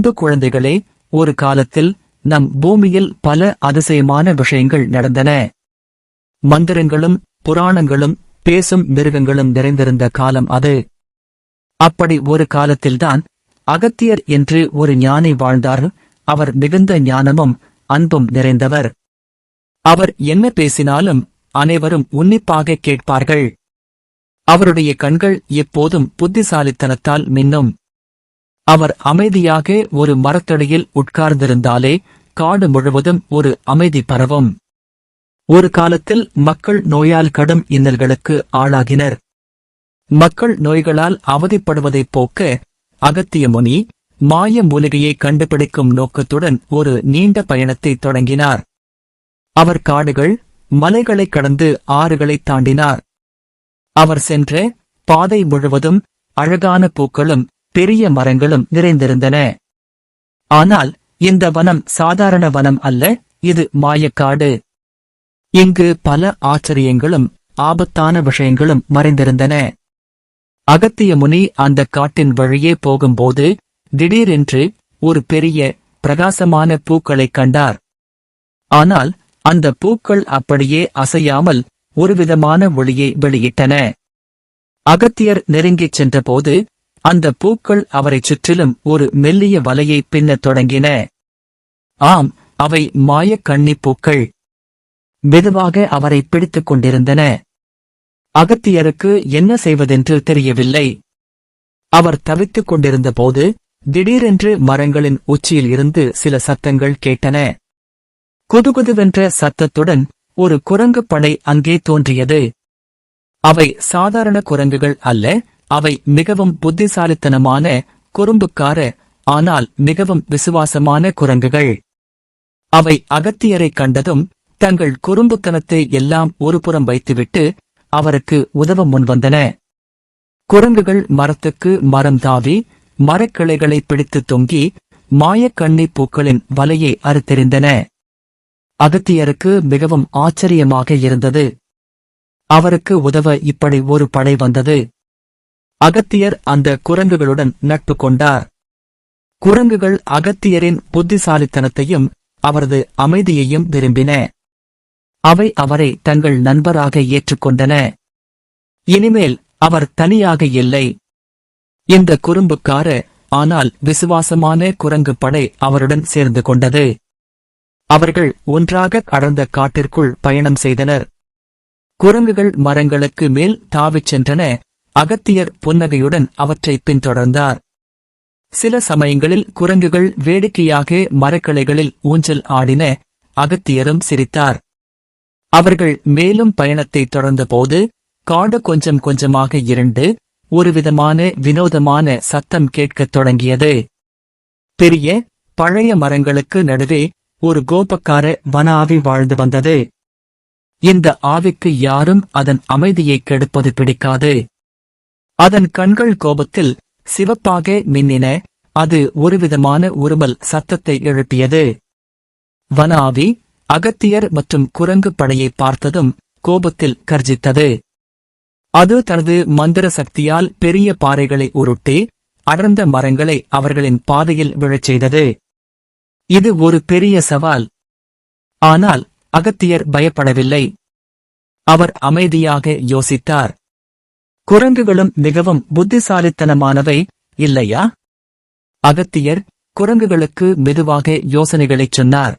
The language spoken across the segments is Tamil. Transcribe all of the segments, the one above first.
அன்பு குழந்தைகளே, ஒரு காலத்தில் நம் பூமியில் பல அதிசயமான விஷயங்கள் நடந்தன. மந்திரங்களும் புராணங்களும் பேசும் மிருகங்களும் நிறைந்திருந்த காலம் அது. அப்படி ஒரு காலத்தில்தான் அகத்தியர் என்று ஒரு ஞானி வாழ்ந்தார். அவர் மிகுந்த ஞானமும் அன்பும் நிறைந்தவர். அவர் என்ன பேசினாலும் அனைவரும் உன்னிப்பாக கேட்பார்கள். அவருடைய கண்கள் எப்போதும் புத்திசாலித்தனத்தால் மின்னும். அவர் அமைதியாக ஒரு மரத்தடியில் உட்கார்ந்திருந்தாலே காடு முழுவதும் ஒரு அமைதி பரவும். ஒரு காலத்தில் மக்கள் நோயால் கடும் இன்னல்களுக்கு ஆளாகினர். மக்கள் நோய்களால் அவதிப்படுவதைப் போக்க அகத்திய முனி மாய மூலிகையை கண்டுபிடிக்கும் நோக்கத்துடன் ஒரு நீண்ட பயணத்தை தொடங்கினார். அவர் காடுகள், மலைகளைக் கடந்து ஆறுகளைத் தாண்டினார். அவர் சென்ற பாதை முழுவதும் அழகான பூக்களும் பெரிய மரங்களும் நிறைந்திருந்தன. ஆனால் இந்த வனம் சாதாரண வனம் அல்ல, இது மாயக்காடு. இங்கு பல ஆச்சரியங்களும் ஆபத்தான விஷயங்களும் மறைந்திருந்தன. அகத்திய முனி அந்த காட்டின் வழியே போகும்போது திடீரென்று ஒரு பெரிய பிரகாசமான பூக்களைக் கண்டார். ஆனால் அந்த பூக்கள் அப்படியே அசையாமல் ஒருவிதமான ஒளியை வெளியிட்டன. அகத்தியர் நெருங்கிச் சென்றபோது அந்த பூக்கள் அவரைச் சுற்றிலும் ஒரு மெல்லிய வலையை பின்னத் தொடங்கின. ஆம், அவை மாயக் கன்னிப் பூக்கள். மெதுவாக அவரை பிடித்துக் கொண்டிருந்தன. அகத்தியருக்கு என்ன செய்வதென்று தெரியவில்லை. அவர் தவித்துக் கொண்டிருந்தபோது திடீரென்று மரங்களின் உச்சியில் இருந்து சில சத்தங்கள் கேட்டன. குதுகுதுவென்ற சத்தத்துடன் ஒரு குரங்கு படை அங்கே தோன்றியது. அவை சாதாரண குரங்குகள் அல்ல, அவை மிகவும் புத்திசாலித்தனமான, குறும்புக்கார, ஆனால் மிகவும் விசுவாசமான குரங்குகள். அவை அகத்தியரை கண்டதும் தங்கள் குறும்புத்தனத்தை எல்லாம் ஒருபுறம் வைத்துவிட்டு அவருக்கு உதவ முன்வந்தன. குரங்குகள் மரத்துக்கு மரம் தாவி மரக்கிளைகளை பிடித்து தொங்கி மாயக்கண்ணி பூக்களின் வலையை அறுத்தெறிந்தன. அகத்தியருக்கு மிகவும் ஆச்சரியமாக இருந்தது. அவருக்கு உதவ இப்படி ஒரு படை வந்தது. அகத்தியர் அந்த குரங்குகளுடன் நட்பு கொண்டார். குரங்குகள் அகத்தியரின் புத்திசாலித்தனத்தையும் அவரது அமைதியையும் விரும்பின. அவை அவரை தங்கள் நண்பராக ஏற்றுக்கொண்டன. இனிமேல் அவர் தனியாக இல்லை. இந்த குறும்புக்கார ஆனால் விசுவாசமான குரங்கு படை அவருடன் சேர்ந்து கொண்டது. அவர்கள் ஒன்றாக அடர்ந்த காட்டிற்குள் பயணம் செய்தனர். குரங்குகள் மரங்களுக்கு மேல் தாவிச் சென்றன. அகத்தியர் புன்னகையுடன் அவற்றை பின்தொடர்ந்தார். சில சமயங்களில் குரங்குகள் வேடிக்கையாக மரக்கிளைகளில் ஊஞ்சல் ஆடின. அகத்தியரும் சிரித்தார். அவர்கள் மேலும் பயணத்தை தொடர்ந்தபோது காடு கொஞ்சம் கொஞ்சமாக இருண்டு ஒருவிதமான வினோதமான சத்தம் கேட்கத் தொடங்கியது. பெரிய பழைய மரங்களுக்கு நடுவே ஒரு கோபக்கார வன ஆவி வாழ்ந்து வந்தது. இந்த ஆவிக்கு யாரும் அதன் அமைதியை கெடுப்பது பிடிக்காது. அதன் கண்கள் கோபத்தில் சிவப்பாக மின்னின. அது ஒருவிதமான உருமல் சத்தத்தை எழுப்பியது. வன ஆவி அகத்தியர் மற்றும் குரங்கு படையை பார்த்ததும் கோபத்தில் கர்ஜித்தது. அது தனது மந்திர சக்தியால் பெரிய பாறைகளை உருட்டி அடர்ந்த மரங்களை அவர்களின் பாதையில் விழச் செய்தது. இது ஒரு பெரிய சவால். ஆனால் அகத்தியர் பயப்படவில்லை. அவர் அமைதியாக யோசித்தார். குரங்குகளும் மிகவும் புத்திசாலித்தனமானவை, இல்லையா? அகத்தியர் குரங்குகளுக்கு மெதுவாக யோசனைகளைச் சொன்னார்.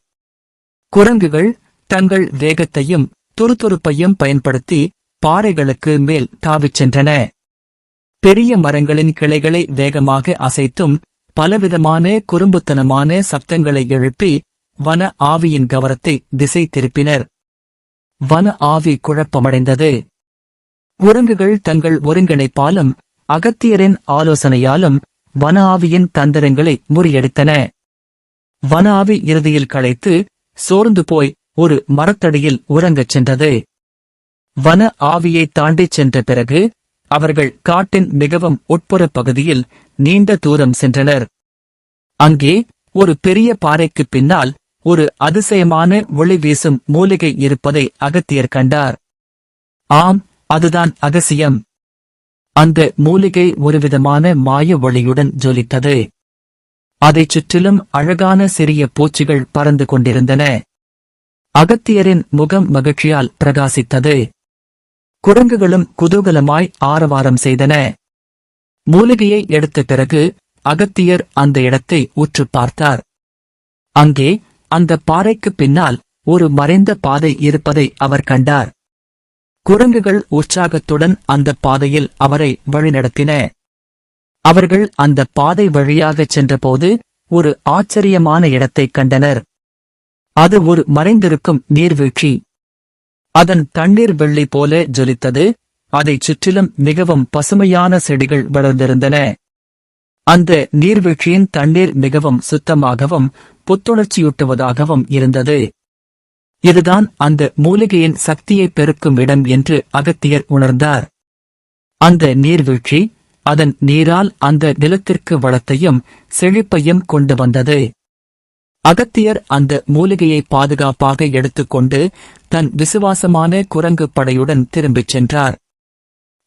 குரங்குகள் தங்கள் வேகத்தையும் துருதுருப்பையும் பயன்படுத்தி பாறைகளுக்கு மேல் தாவிச் சென்றன. பெரிய மரங்களின் கிளைகளை வேகமாக அசைத்தும் பலவிதமான குறும்புத்தனமான சப்தங்களை எழுப்பி வன ஆவியின் கவனத்தை திசை திருப்பினர். வன ஆவி குழப்பமடைந்தது. குரங்குகள் தங்கள் ஒருங்கிணைப்பாலும் அகத்தியரின் ஆலோசனையாலும் வன ஆவியின் தந்திரங்களை முறியடித்தன. வன ஆவி இறுதியில் களைத்து சோர்ந்து போய் ஒரு மரத்தடியில் உறங்கச் சென்றது. வன ஆவியை தாண்டிச் சென்ற பிறகு அவர்கள் காட்டின் மிகவும் உட்புற பகுதியில் நீண்ட தூரம் சென்றனர். அங்கே ஒரு பெரிய பாறைக்குப் பின்னால் ஒரு அதிசயமான ஒளி வீசும் மூலிகை இருப்பதை அகத்தியர் கண்டார். ஆம், அதுதான் அகசியம். அந்த மூலிகை ஒருவிதமான மாய ஒளியுடன் ஜொலித்தது. அதைச் சுற்றிலும் அழகான சிறிய பூச்சிகள் பறந்து கொண்டிருந்தன. அகத்தியரின் முகம் மகிழ்ச்சியால் பிரகாசித்தது. குரங்குகளும் குதூகலமாய் ஆரவாரம் செய்தன. மூலிகையை எடுத்த பிறகு அகத்தியர் அந்த இடத்தை உற்றுப் பார்த்தார். அங்கே அந்த பாறைக்குப் பின்னால் ஒரு மறைந்த பாதை இருப்பதை அவர் கண்டார். குரங்குகள் உற்சாகத்துடன் அந்த பாதையில் அவரை வழிநடத்தின. அவர்கள் அந்த பாதை வழியாகச் சென்றபோது ஒரு ஆச்சரியமான இடத்தைக் கண்டனர். அது ஒரு மறைந்திருக்கும் நீர்வீழ்ச்சி. அதன் தண்ணீர் வெள்ளி போல ஜொலித்தது. அதைச் சுற்றிலும் மிகவும் பசுமையான செடிகள் வளர்ந்திருந்தன. அந்த நீர்வீழ்ச்சியின் தண்ணீர் மிகவும் சுத்தமாகவும் புத்துணர்ச்சியூட்டுவதாகவும் இருந்தது. இதுதான் அந்த மூலிகையின் சக்தியை பெருக்கும் இடம் என்று அகத்தியர் உணர்ந்தார். அந்த நீர்வீழ்ச்சி அதன் நீரால் அந்த நிலத்திற்கு வளத்தையும் செழிப்பையும் கொண்டு வந்தது. அகத்தியர் அந்த மூலிகையை பாதுகாப்பாக எடுத்துக்கொண்டு தன் விசுவாசமான குரங்கு படையுடன் திரும்பிச் சென்றார்.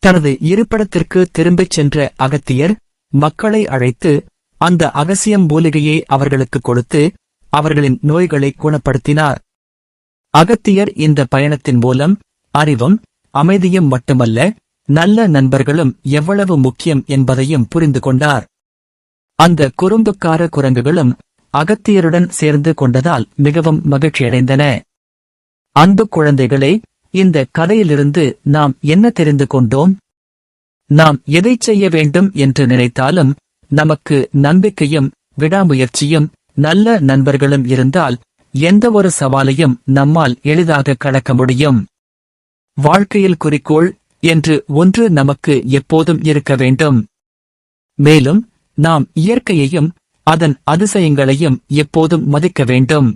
தனது இருப்பிடத்திற்கு திரும்பிச் சென்ற அகத்தியர் மக்களை அழைத்து அந்த அகசியம் மூலிகையை அவர்களுக்கு கொடுத்து அவர்களின் நோய்களை குணப்படுத்தினார். அகத்தியர் இந்த பயணத்தின் மூலம் அறிவும் அமைதியும் மட்டுமல்ல, நல்ல நண்பர்களும் எவ்வளவு முக்கியம் என்பதையும் புரிந்து கொண்டார். அந்த குறும்புக்கார குரங்குகளும் அகத்தியருடன் சேர்ந்து கொண்டதால் மிகவும் மகிழ்ச்சியடைந்தன. அன்பு குழந்தைகளே, இந்த கதையிலிருந்து நாம் என்ன தெரிந்து கொண்டோம்? நாம் எதைச் செய்ய வேண்டும் என்று நினைத்தாலும் நமக்கு நம்பிக்கையும் விடாமுயற்சியும் நல்ல நண்பர்களும் இருந்தால் எந்த ஒரு சவாலையும் நம்மால் எளிதாக கடக்க முடியும். வாழ்க்கையில் குறிக்கோள் என்று ஒன்று நமக்கு எப்போதும் இருக்க வேண்டும். மேலும் நாம் இயற்கையையும் அதன் அதிசயங்களையும் எப்போதும் மதிக்க வேண்டும்.